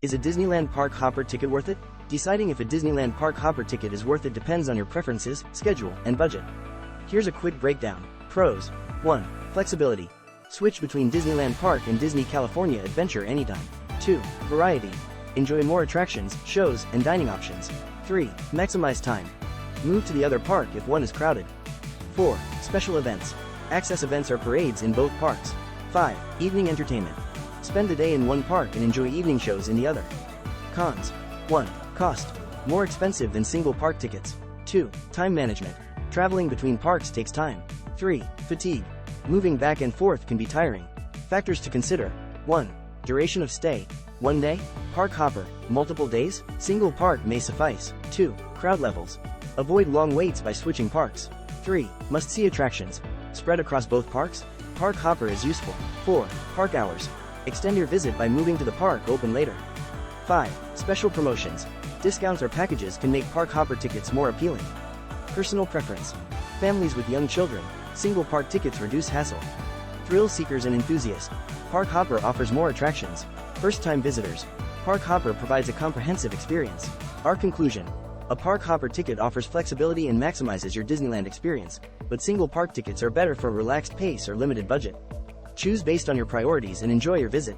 Is a Disneyland park hopper ticket worth it? Deciding if a Disneyland park hopper ticket is worth it depends on your preferences, schedule, and budget. Here's a quick breakdown. Pros. 1. Flexibility. Switch between Disneyland Park and Disney California Adventure anytime. 2. Variety. Enjoy more attractions, shows, and dining options. 3. Maximize time. Move to the other park if one is crowded. 4. Special events. Access events or parades in both parks. 5. Evening entertainment. Spend the day in one park and enjoy evening shows in the other. Cons. 1. Cost. More expensive than single park tickets. 2. Time management. Traveling between parks takes time. 3. Fatigue. Moving back and forth can be tiring. Factors to consider. 1. Duration of stay. 1 day? Park hopper, multiple days? Single park may suffice. 2. Crowd levels. Avoid long waits by switching parks. 3. Must-see attractions. Spread across both parks? Park hopper is useful. 4. Park hours. Extend your visit by moving to the park open later. 5. Special promotions. Discounts or packages can make park hopper tickets more appealing. Personal preference. Families with young children, single park tickets reduce hassle. Thrill seekers and enthusiasts. Park hopper offers more attractions. First-time visitors. Park hopper provides a comprehensive experience. Our conclusion. A park hopper ticket offers flexibility and maximizes your Disneyland experience, but single park tickets are better for a relaxed pace or limited budget. Choose based on your priorities and enjoy your visit.